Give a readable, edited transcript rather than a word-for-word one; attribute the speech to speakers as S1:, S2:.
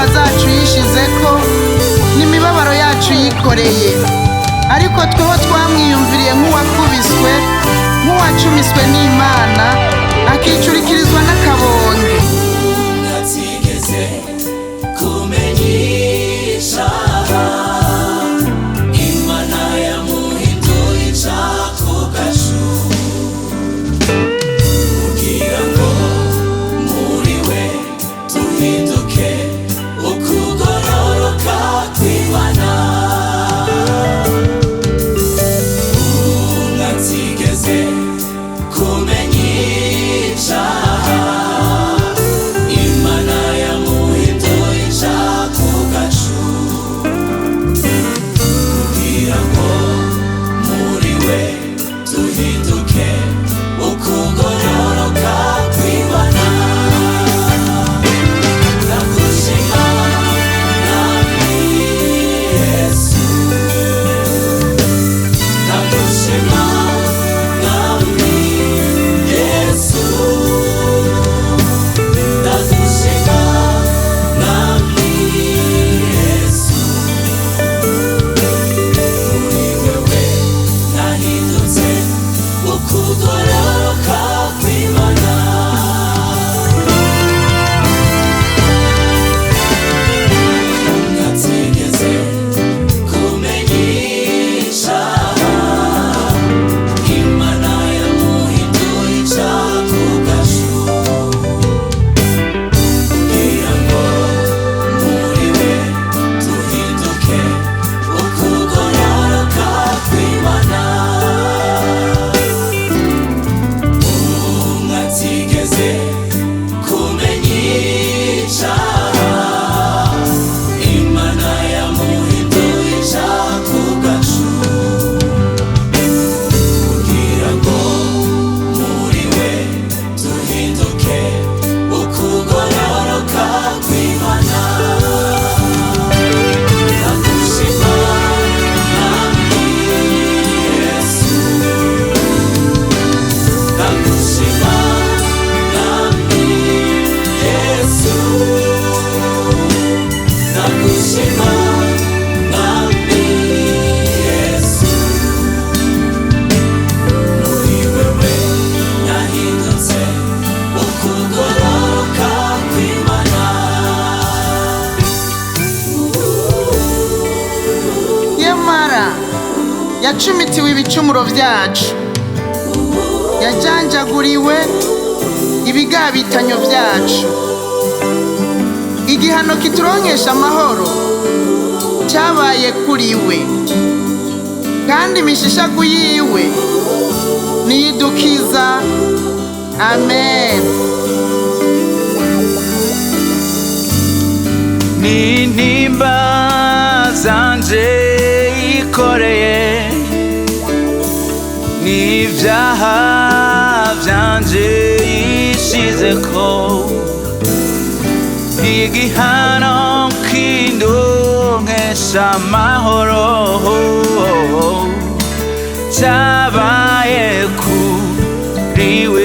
S1: intimba zacu yishizeko n'imibabaro yacu yikoreye, ariko tweho twamwiyumviriye nk'uwakubiswe, nk'uwacumiswe n'Imana, akicurikirizwa n'akabonge.
S2: Natigeze kumenyesha Imana yamuhinduye icako gashu, kugira ngo muri we tuhinduke ukugororoka kw'Imana. Natigeze kumenyesha Imana yamuhinduye icako gashu, kugira ngo muri we tuhinduke ukugororoka kw'Imana. Ndagushima Mwami Yesu, ndagushima Mwami Yesu, ndagushima Mwami Yesu, muri wewe nahindutse ukugororoka kw'Imana. Natigeze kumenyesha Imana yamuhinduye icako gashu, kugira ngo muri we tuhinduke ukugororoka kw'Imana. Natigeze kumenyesha Imana yamuhinduye icako gashu, kugira ngo muri we tuhinduke ukugororoka kw'Imana. Ndagushima Mwami Yesu, ndagushima Mwami Yesu, ndagushima Mwami Yesu, muri wewe nahindutse ukugororoka kw'Imana.
S1: Nyamara yacumitiwe ibicumuro vyacu, yajanjaguriwe ibigabitanyo vyacu. Igihano kituronkesha amahoro cyabaye kuri we, kandi imishishagu yiwe niyidukiza. Amen.
S3: n'intimba zanje yikoreye, n'ivyaha vyanje yishizeko, igihano kindonkesha amahoro cyabaye kuri we.